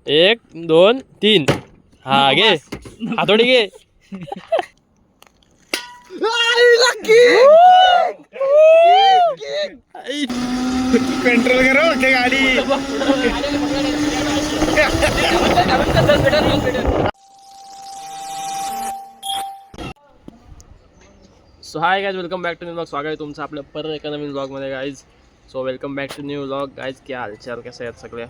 1 2 3 हा घे हातोडी घे. कंट्रोल करो ते गाडी. So hi guys, welcome back to new blog. स्वागत आहे तुमचं आपल्या परत एका नवीन ब्लॉगमध्ये guys. So welcome back to new blog guys. क्या हालचाल, कसे आहेत सगळ्या?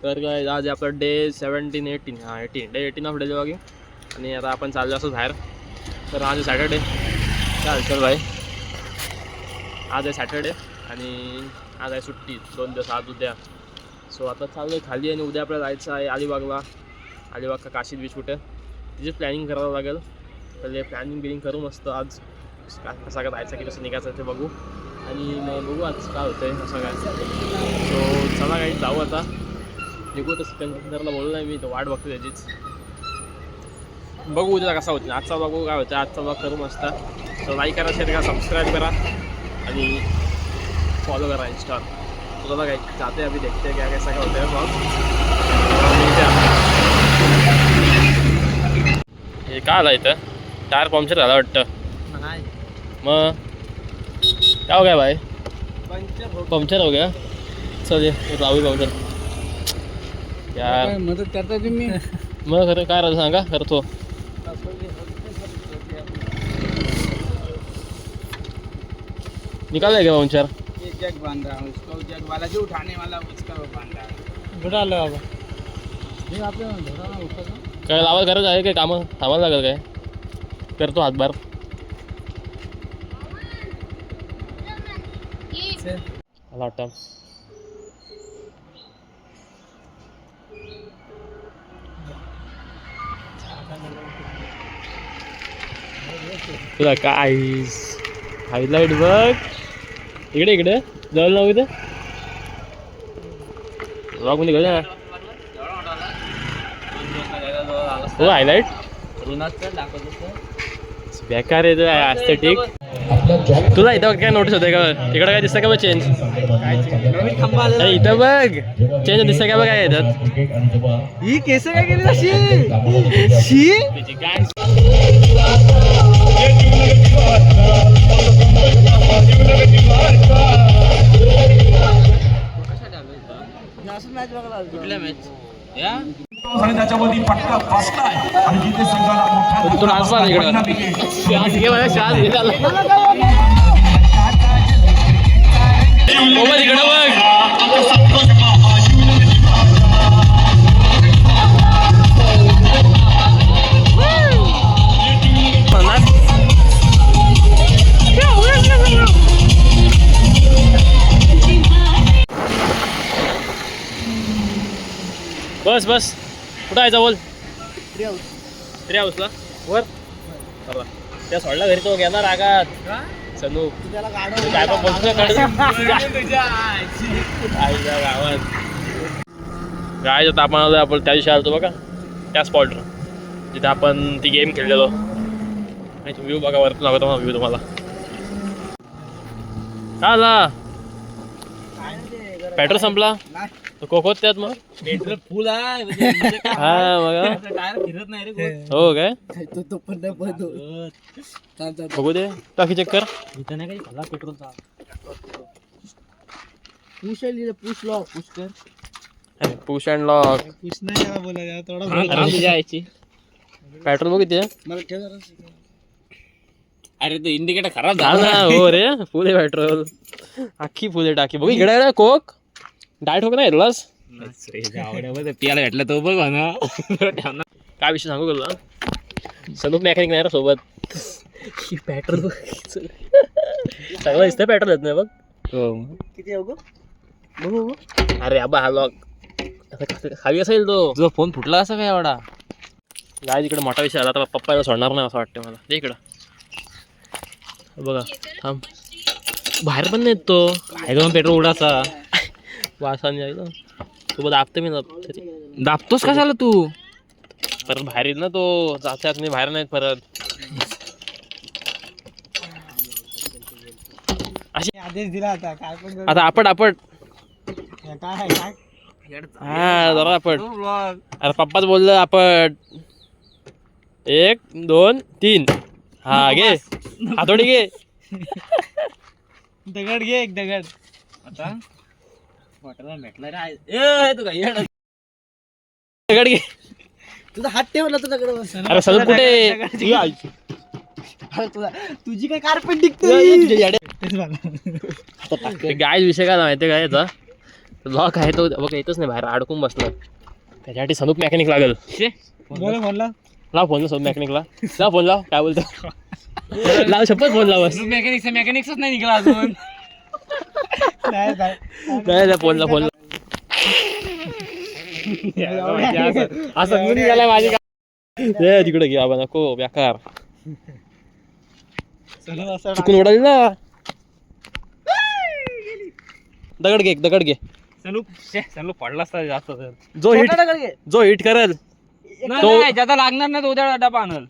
तर गाइज आज आपलं डे 17 18 हां 18 डे 18 ऑफ डेली ब्लॉगिंग. आणि आता आपण चाललो असं बाहेर. तर आज आहे सॅटर्डे. काय हालचाल भाई? आज आहे सॅटर्डे आणि आज आहे सुट्टी 2 दिवस, आज उद्या. सो आता चाललो आहे खाली आणि उद्या आपल्याला जायचं आहे अलिबागला. अलिबाग का काशीद बीच कुठे तिची प्लॅनिंग करावं लागेल. पहिले प्लॅनिंग बिलिंग करू मस्त आज कसा काय जायचं की कसं निघायचं ते बघू. आणि मग बघू आज काय होतं आहे असं काय. सो चला काही जाऊ आता निघू. तसं कंटेनरला बोललो नाही मी, तर वाट बघतो त्याचीच. बघू उद्या कसा होतं. आजचा बघू काय होतं. आजचा ब्लॉग करू मस्त. सो लाईक करा, शेअर करा, सबस्क्राईब करा आणि फॉलो करा इंस्टावर. तो चला काही जाते अभी देखते क्या कैसा काय होतं आहे ब्लॉग. हे काय आला इथं टायर पंक्चर झाला वाटतं. मग क्या हो गया भाई? पंक्चर हो गया. चल ये जाऊ पंक्चर यार. मदत करता तुम्ही? मग खरं काय राहिलं सांगा. करतो निकाल क्या पंक्चर? एक जग बांध रहा हूँ उसको, जग वाला जो उठाने वाला उसका वो बांध रहा हूँ. उठा लो बाबा. हे आपल्या धोराला उठा. काय लावायला गरज आहे काय? कामं थांबायला लागेल काय? करतो हातभार. मला वाटतं तुला काय हायलाईट बघ. इकडे इकडे जवळ नाव इथे ब्लॉग मध्ये घडलं ना. हो हायलाईट बेकार आहे असतं ठीक. तुला इथं काय नोटीस होते का? इकडं काय दिसतं का बघ चेंज? इथं बघ चेंज दिसतं का बघ काय येतात. ही केस काय केली तशी? कुठल्या मॅच त्याच्यामध्ये पटका बसलाय आणि जिथे संघाला मोठा तुला आज पाहिजे इकडं घे मला श्वास घे त्याला. इकडं बघ. बस बस कुठं आहे बोल? ट्री हाऊसला वर त्या सोडला घरी तो घेणार आगात सनू. काय पण बोलतो गावात काय आपण आलो. आपण त्या दिवशी आलतो बघा त्या स्पॉटवर जिथे आपण ती गेम खेळलेलो. आणि व्ह्यू बघा वरतून लागतो मला व्ह्यू तुम्हाला. का आला पेट्रोल संपला कोकोत त्यात मग पेट्रोल फुल आहे. हा बघा टायर फिरत नाही रे. हो काय तो पण बघू दे टाकी चेक कर. इथं नाही काही खाला पेट्रोलचा. पुश लॉक पुश कर. पुश अँड लॉक पुश नाही याला बोला थोडा जायची. पेट्रोल बघ किती आहे? मला ठेव जरा. अरे तो इंडिकेटर खराब झाला ना. हो रे फुल आहे पेट्रोल. अख्खी फुल आहे टाकी. बघ इकडे कोक डायट होक नाही घेतलास पियाला भेटला तो बघ ना. काय विषय सांगू तुला. सनूप मेकॅनिक नाही रे सोबत. पेट्रोल चांगला दिसतंय. पेट्रोल येत नाही बघ. किती बघू अरे आबा हा लॉक खाली असेल तो. तुझा फोन फुटला असा काय एवढा? गाय इकडे मोठा विषय आला. आता पप्पाला सोडणार नाही असं वाटतं मला. ते इकडं बघा थांब. बाहेर पण नाही तो काय दोन पेट्रोल उडासा वासाने जायचं सोबत दाबते मी तरी. दाबतोस कशाला तू? परत बाहेर येईल ना तो. जातात मी बाहेर नाहीत परत. अशी आदेश दिला होता काय पण आता आपट काय हा जरा आपट. अरे पप्पाच बोललं आपट. 1 2 3. हा घे हातोडी घे. दगड घे एक दगड. आता वाटला भेटला रे तू काय दगड घे. तुझा हात ठेवला तर दगड. अरे सलून कुठे? तुझी काय कार्पेट दिखते. गाय विषय काय माहिती काय याचा लॉक आहे तो बघ येतच नाही बाहेर अडकून बसला. त्याच्यासाठी सनूप मेकॅनिक लागेल. फोनला लाव फोन सनूप मेकॅनिकला. लाव फोन लाव काय बोलतो. लाव शपथ फोन लाव बस. मेकॅनिक्सच नाही निघाला अजून. नाही फोनला फोन असं घेऊन गेलाय माझी काय तिकडे घे बाबा नको बेकार. चुकून उडाली ना. दगड घे दगड घे. चलो पडला असता जास्त. जो हिट करेल तो ज्याचा लागणार नाही तो उद्या डबा आणल.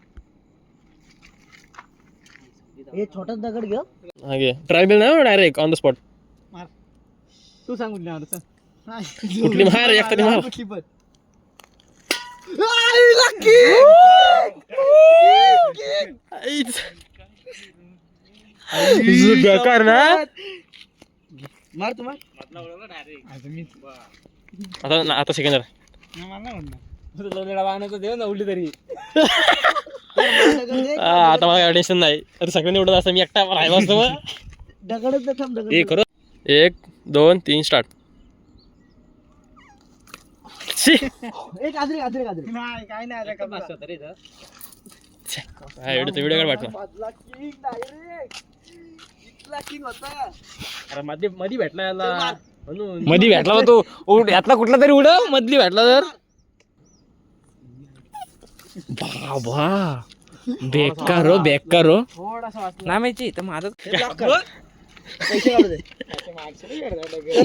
हे छोटा दगड घे. हा घे ट्रायबल नाही डायरेक्ट ऑन द स्पॉट. तू सांग कुठली कुठली मार एक तरी मार. बेकार ना. मार तुम्हाला आता सेकंडर देव ना उडली तरी. आता मला टेन्शन नाही. अरे सगळ्यांनी उडत असं मी एकटा राहिलो असतो. दगड खरं 1 2 3 स्टार्ट. व्हिडिओ काढ वाटलं. अरे मध्ये भेटला याला म्हणून मध्ये भेटला तो यातला कुठला तरी उड मधली भेटला तर बाबा बेकार हो बेकार हो. ना माहिती तर माझं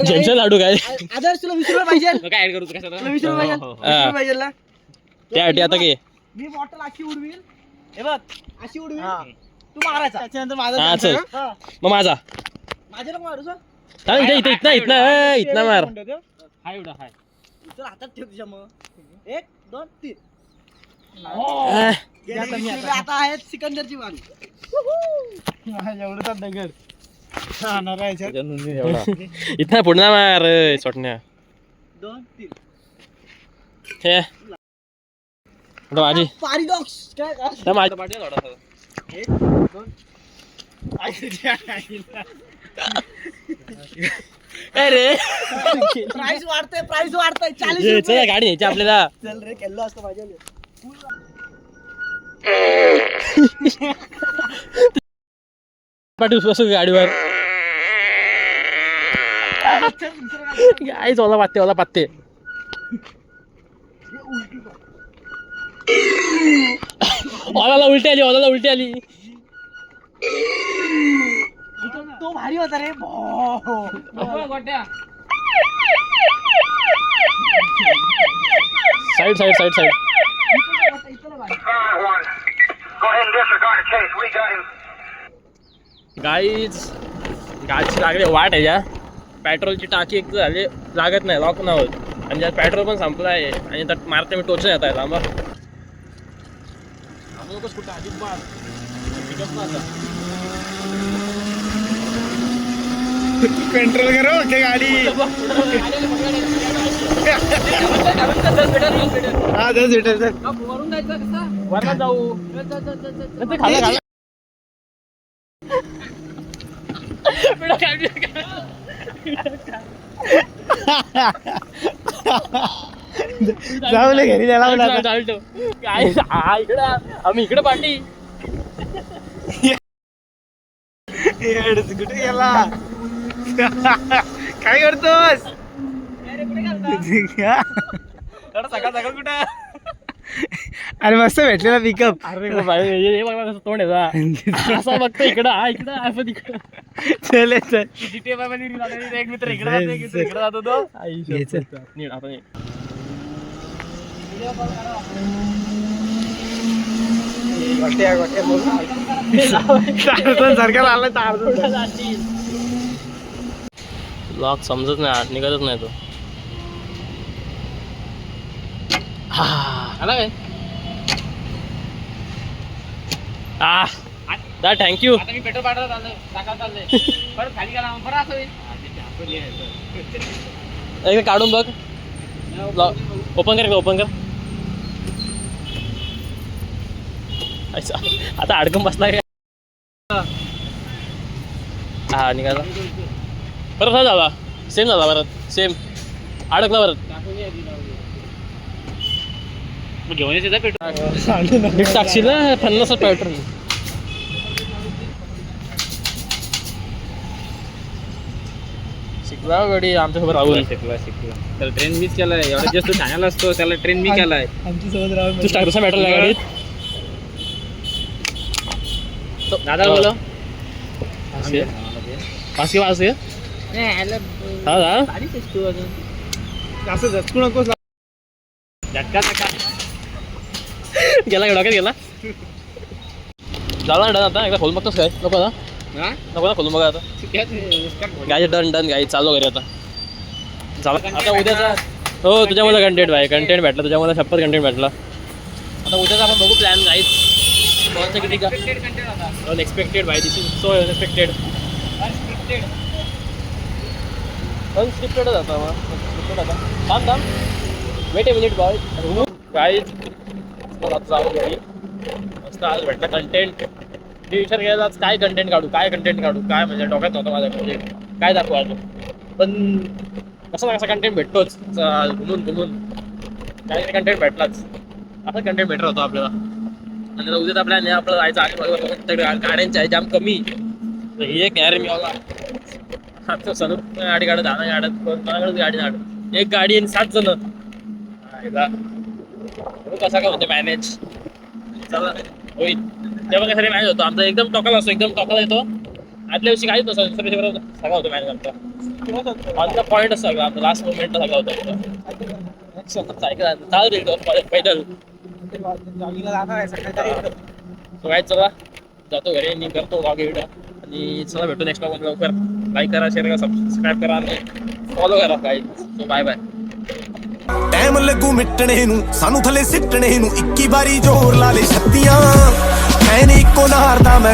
जंक्शन लाडू काय आदर्श तुला विसरलं पाहिजे. काय ऍड करू पाहिजे ना. त्यासाठी आता घे. मी बॉटल अशी उडवील. हे बघ अशी उडवील. तू मारायचा त्याच्यानंतर माझा. हा चल मग माझा माझ्या नको मारू. इतना मार. हाय एवढा हाय. चल हातात ठेव तुझ्या मग. 1 2 3. आता आहे सिकंदरची वारी. एवढा दगड इतना पुढे मार सोटण्या. 2 3. हे माझी पारिडॉक्स काय रे प्राइस वाढतंय 40 चला गाडी न्यायची आपल्याला. चल रे केलं असतं माझ्या. पाठी बसू गाडीवर. गाईच ओला पात्ते. ओलाला उलटी आली. तो भारी होता रे. साईड गाडीची लागले वाट आहे. पेट्रोलची टाकी एक झाली लागत नाही लॉक नाही होत. आणि ज्यात पेट्रोल पण संपलं आहे आणि त्यात मारते मी टोच येत आहे लांबा. कुठं आधीच मार कंट्रोल करो ते गाडी. 10 मीटर वरला जाऊ. जाऊ ले घरी जायला इकडं आम्ही इकडे पाठी. कुठे गेला. काय करतोस. सकाळ कुठे. अरे मस्त भेटलेला पिकअप. अरे हे बघा कसं तोंड आहे असं बघतो इकडं असं तिकडं. चल चल. एक मित्र इकडे जातो तो. नीट आता लॉक समजत नाही निघतच नाही तो. आला काय दा थँक्यू. आता मी पेट्रोल पाठवत चाललोय टाका चाललंय परत खाली गेला परत असं होईल. एकदा काढून बघ. ओपन कर ओपन कर. अच्छा आता अडकून बसला का. हा निघाला परत. हा झाला सेम झाला परत सेम अडकला परत. घेऊन येते पेट्रोल नीट टाकशील ना 50 पेट्रोल. शिकला गडी आमच्यासोबत राहुल. शिकला त्याला ट्रेन मिस केलाय. एवढा जास्त ठाण्याला असतो त्याला ट्रेन मी केलाय. तू टाक दुसरा मॅटर नाही गाडीत. दादा बोलो पास के हा असं झटकू नकोस. झटका गेला डोक्यात गेला. झाला डन आता. एकदा खोलून बघतोस काय नको ना. नको ना खोलून बघा आता. गाडी डन गाडी चालू करूया आता. झाला आता उद्याचा. हो तुझ्यामुळे कंटेंट भाई कंटेंट भेटला तुझ्यामुळे शपथ कंटेंट भेटला. आता उद्याचा आपण बघू प्लॅन गाईज. किती का अनएक्सपेक्टेड भाई. This is so unexpected. अनस्क्रिप्टेडच आता मग आता थांब wait a minute boy. Guys जाऊ घरी मस्त आज भेटला कंटेंट. मी विचार केला आज काय कंटेंट काढू काय म्हणजे डोक्यात नव्हतं माझ्या म्हणजे काय दाखवू अजून. पण कसा कंटेंट भेटतोच घुमून काही कंटेंट भेटलाच. असा कंटेंट भेटत होतो आपल्याला. आणि उद्या आपल्या नाही आपलं जायचं आहे गाड्यांची आहे जाम कमी. ही एक गॅर मी आता सलून गाडी काढत दाना गाडत कोणाकडेच गाडी काढत. एक गाडी आणि 7 जण कसा काय होतं मॅनेज. चला होईल तेव्हा कसं मॅनेज होतो आमचा. एकदम टोकाला असतो एकदम टोकाला येतो. आदल्या दिवशी काहीच नसतं सगळं होतं मॅनेज आमचा. ऑन द पॉईंट सगळं आमचं लास्ट मोमेंटला सगळं होतं. चालू पैदल काय चला जातो घरी. मी करतो व्लॉग व्हिडिओ आणि चला भेटू नेक्स्ट व्लॉग लवकर. लाईक करा शेअर करा सबस्क्राईब करा आणि फॉलो करा guys. So bye bye. Time ਲੱਗੂ ਮਿਟਣੇ ਨੂੰ ਸਾਨੂੰ ਥੱਲੇ ਸਿੱਟਣੇ ਨੂੰ 21 ਵਾਰੀ ਜ਼ੋਰ ਲਾ ਲੈ ਛੱਤੀਆਂ ਐ ਨੀ ਇੱਕੋ ਨਾਰ ਦਾ ਮੈਂ